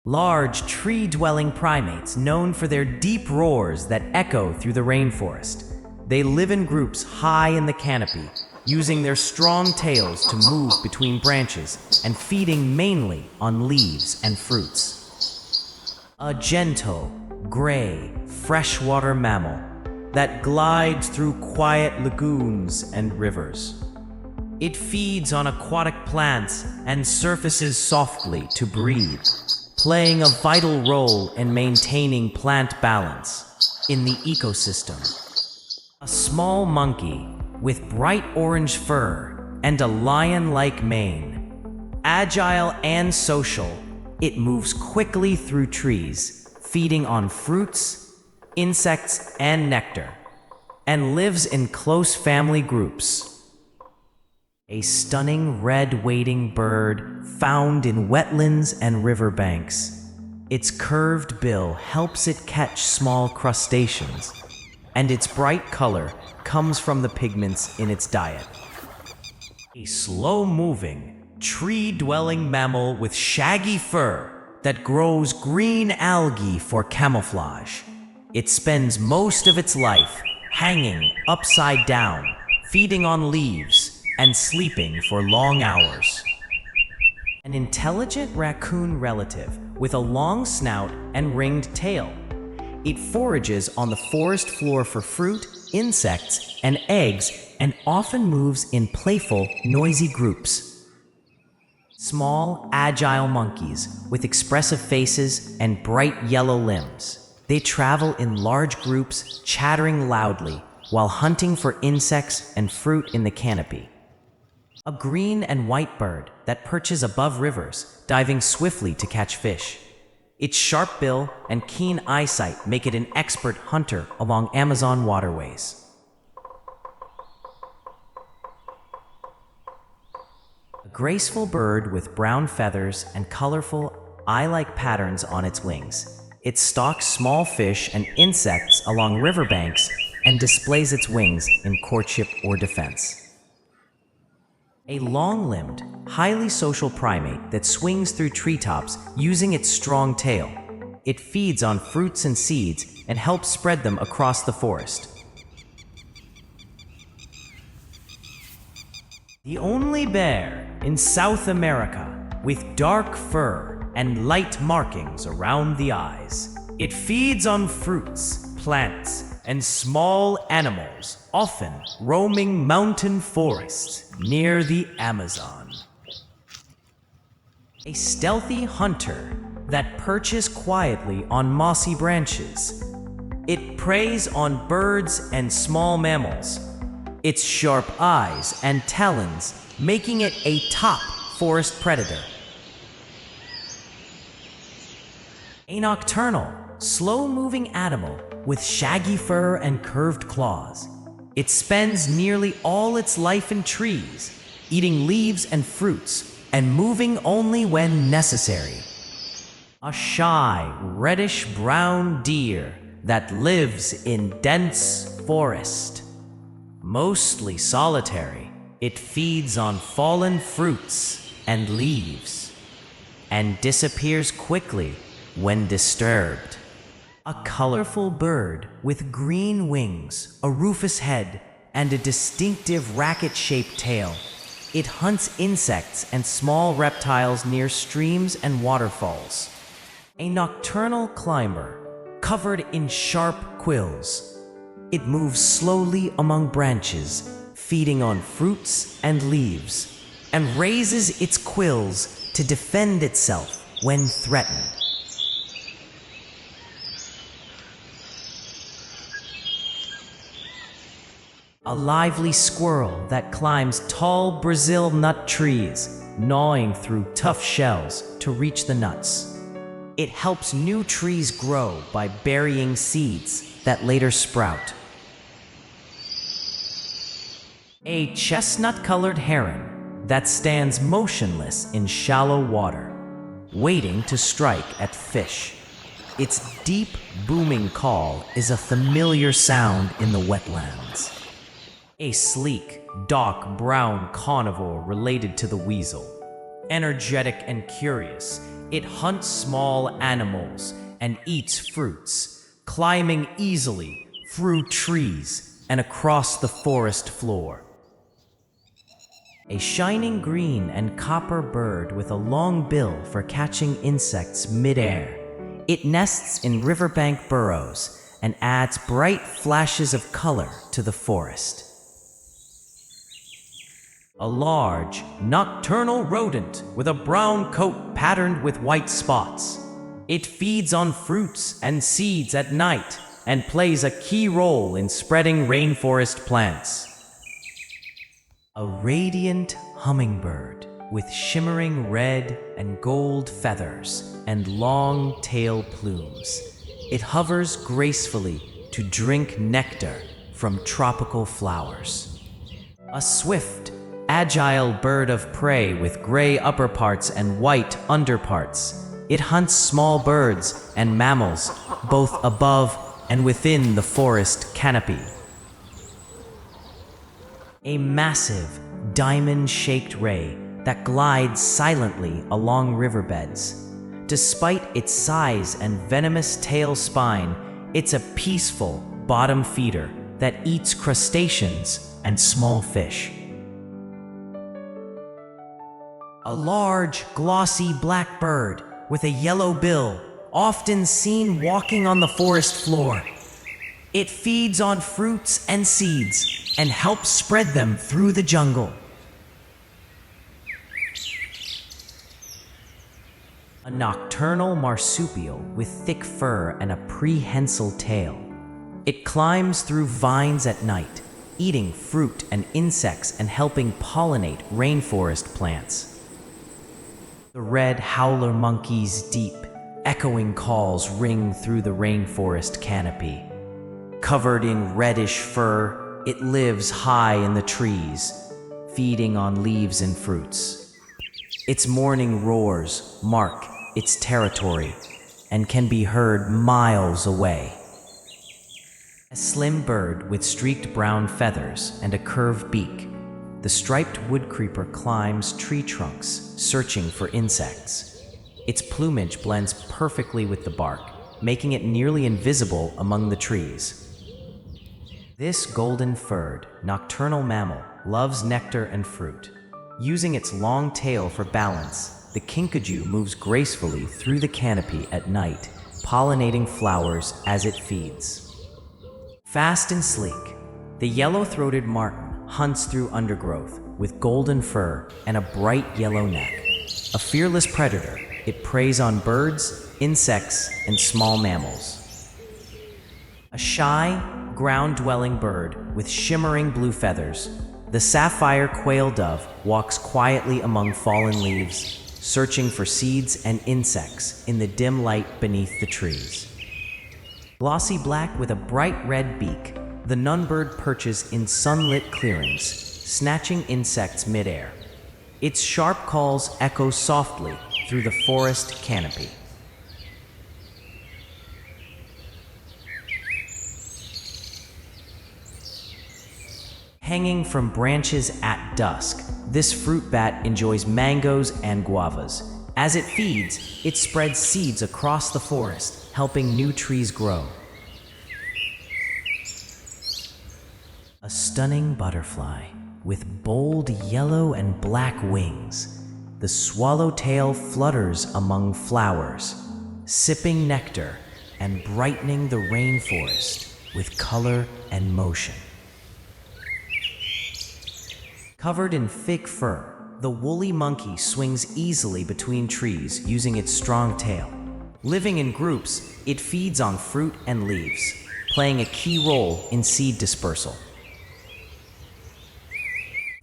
Large tree-dwelling primates known for their deep roars that echo through the rainforest. They live in groups high in the canopy, using their strong tails to move between branches and feeding mainly on leaves and fruits. A gentle, gray, freshwater mammal that glides through quiet lagoons and rivers. It feeds on aquatic plants and surfaces softly to breathe, playing a vital role in maintaining plant balance in the ecosystem. A small monkey with bright orange fur and a lion-like mane. Agile and social, it moves quickly through trees, feeding on fruits, insects, and nectar, and lives in close family groups. A stunning red wading bird found in wetlands and riverbanks. Its curved bill helps it catch small crustaceans, and its bright color comes from the pigments in its diet. A slow-moving, tree-dwelling mammal with shaggy fur that grows green algae for camouflage. It spends most of its life hanging upside down, feeding on leaves, and sleeping for long hours. An intelligent raccoon relative with a long snout and ringed tail. It forages on the forest floor for fruit, insects, and eggs, and often moves in playful, noisy groups. Small, agile monkeys with expressive faces and bright yellow limbs. They travel in large groups, chattering loudly while hunting for insects and fruit in the canopy. A green and white bird that perches above rivers, diving swiftly to catch fish. Its sharp bill and keen eyesight make it an expert hunter along Amazon waterways. A graceful bird with brown feathers and colorful, eye-like patterns on its wings. It stalks small fish and insects along riverbanks and displays its wings in courtship or defense. A long-limbed, highly social primate that swings through treetops using its strong tail. It feeds on fruits and seeds and helps spread them across the forest. The only bear in South America with dark fur and light markings around the eyes. It feeds on fruits, plants, and small animals, often roaming mountain forests near the Amazon. A stealthy hunter that perches quietly on mossy branches. It preys on birds and small mammals, its sharp eyes and talons making it a top forest predator. A nocturnal, slow-moving animal with shaggy fur and curved claws. It spends nearly all its life in trees, eating leaves and fruits, and moving only when necessary. A shy, reddish-brown deer that lives in dense forest. Mostly solitary, it feeds on fallen fruits and leaves, and disappears quickly when disturbed. A colorful bird with green wings, a rufous head, and a distinctive racket-shaped tail. It hunts insects and small reptiles near streams and waterfalls. A nocturnal climber, covered in sharp quills. It moves slowly among branches, feeding on fruits and leaves, and raises its quills to defend itself when threatened. A lively squirrel that climbs tall Brazil nut trees, gnawing through tough shells to reach the nuts. It helps new trees grow by burying seeds that later sprout. A chestnut-colored heron that stands motionless in shallow water, waiting to strike at fish. Its deep, booming call is a familiar sound in the wetlands. A sleek, dark brown carnivore related to the weasel, Energetic and curious, it hunts small animals and eats fruits, climbing easily through trees and across the forest floor. A shining green and copper bird with a long bill for catching insects mid-air. It nests in riverbank burrows and adds bright flashes of color to the forest. A large, nocturnal rodent with a brown coat patterned with white spots. It feeds on fruits and seeds at night and plays a key role in spreading rainforest plants. A radiant hummingbird with shimmering red and gold feathers and long tail plumes. It hovers gracefully to drink nectar from tropical flowers. A swift, agile bird of prey with gray upperparts and white underparts. It hunts small birds and mammals, both above and within the forest canopy. A massive, diamond-shaped ray that glides silently along riverbeds. Despite its size and venomous tail spine, it's a peaceful bottom feeder that eats crustaceans and small fish. A large, glossy black bird with a yellow bill, often seen walking on the forest floor. It feeds on fruits and seeds and helps spread them through the jungle. A nocturnal marsupial with thick fur and a prehensile tail. It climbs through vines at night, eating fruit and insects and helping pollinate rainforest plants. The red howler monkey's deep, echoing calls ring through the rainforest canopy. Covered in reddish fur, it lives high in the trees, feeding on leaves and fruits. Its morning roars mark its territory and can be heard miles away. A slim bird with streaked brown feathers and a curved beak. The striped woodcreeper climbs tree trunks, searching for insects. Its plumage blends perfectly with the bark, making it nearly invisible among the trees. This golden-furred, nocturnal mammal loves nectar and fruit. Using its long tail for balance, the kinkajou moves gracefully through the canopy at night, pollinating flowers as it feeds. Fast and sleek, the yellow-throated martin hunts through undergrowth with golden fur and a bright yellow neck. A fearless predator, it preys on birds, insects, and small mammals. A shy, ground-dwelling bird with shimmering blue feathers, the sapphire quail dove walks quietly among fallen leaves, searching for seeds and insects in the dim light beneath the trees. Glossy black with a bright red beak, the nunbird perches in sunlit clearings, snatching insects mid-air. Its sharp calls echo softly through the forest canopy. Hanging from branches at dusk, this fruit bat enjoys mangoes and guavas. As it feeds, it spreads seeds across the forest, helping new trees grow. A stunning butterfly with bold yellow and black wings. The swallowtail flutters among flowers, sipping nectar and brightening the rainforest with color and motion. Covered in thick fur, the woolly monkey swings easily between trees using its strong tail. Living in groups, it feeds on fruit and leaves, playing a key role in seed dispersal.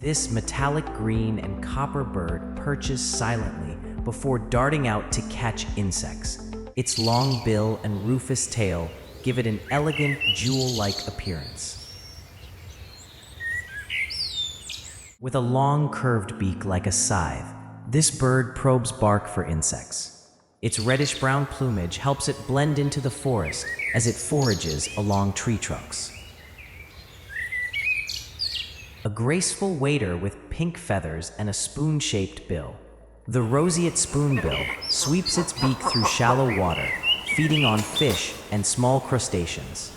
This metallic green and copper bird perches silently before darting out to catch insects. Its long bill and rufous tail give it an elegant, jewel-like appearance. With a long, curved beak like a scythe, this bird probes bark for insects. Its reddish-brown plumage helps it blend into the forest as it forages along tree trunks. A graceful wader with pink feathers and a spoon-shaped bill. The roseate spoonbill sweeps its beak through shallow water, feeding on fish and small crustaceans.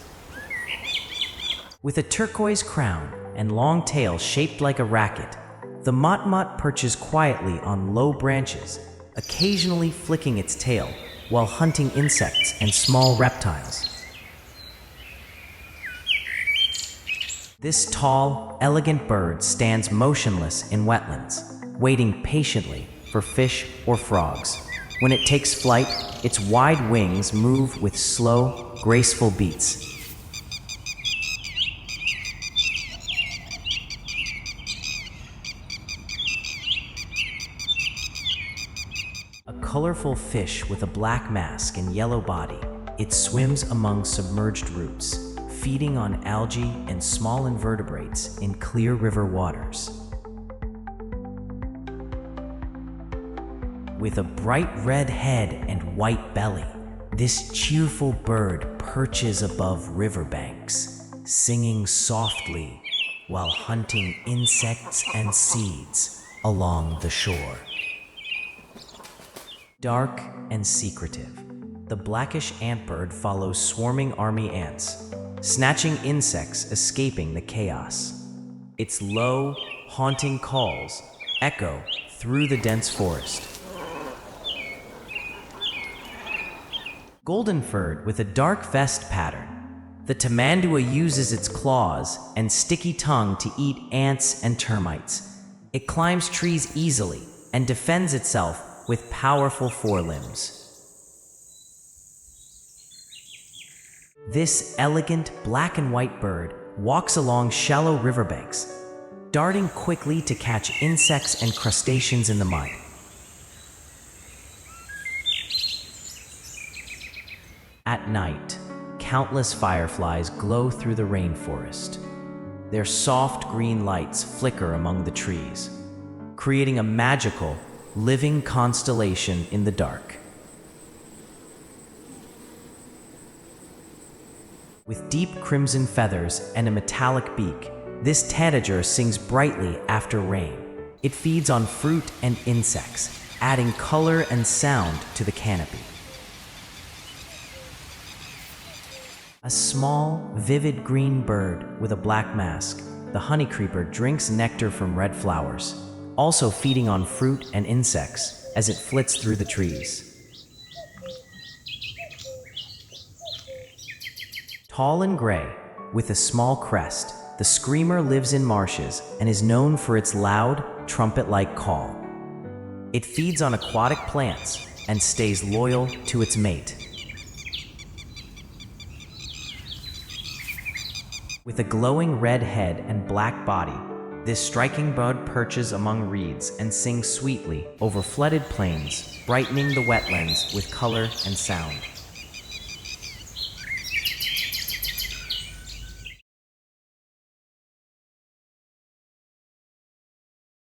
With a turquoise crown and long tail shaped like a racket, the motmot perches quietly on low branches, occasionally flicking its tail while hunting insects and small reptiles. This tall, elegant bird stands motionless in wetlands, waiting patiently for fish or frogs. When it takes flight, its wide wings move with slow, graceful beats. A colorful fish with a black mask and yellow body, it swims among submerged roots, feeding on algae and small invertebrates in clear river waters. With a bright red head and white belly, this cheerful bird perches above riverbanks, singing softly while hunting insects and seeds along the shore. Dark and secretive, the blackish antbird follows swarming army ants, snatching insects escaping the chaos. Its low, haunting calls echo through the dense forest. Golden-furred with a dark vest pattern, the tamandua uses its claws and sticky tongue to eat ants and termites. It climbs trees easily and defends itself with powerful forelimbs. This elegant black and white bird walks along shallow riverbanks, darting quickly to catch insects and crustaceans in the mud. At night, countless fireflies glow through the rainforest. Their soft green lights flicker among the trees, creating a magical, living constellation in the dark. With deep crimson feathers and a metallic beak, this tanager sings brightly after rain. It feeds on fruit and insects, adding color and sound to the canopy. A small, vivid green bird with a black mask, the honeycreeper drinks nectar from red flowers, also feeding on fruit and insects as it flits through the trees. Tall and gray, with a small crest, the screamer lives in marshes and is known for its loud, trumpet-like call. It feeds on aquatic plants and stays loyal to its mate. With a glowing red head and black body, this striking bird perches among reeds and sings sweetly over flooded plains, brightening the wetlands with color and sound.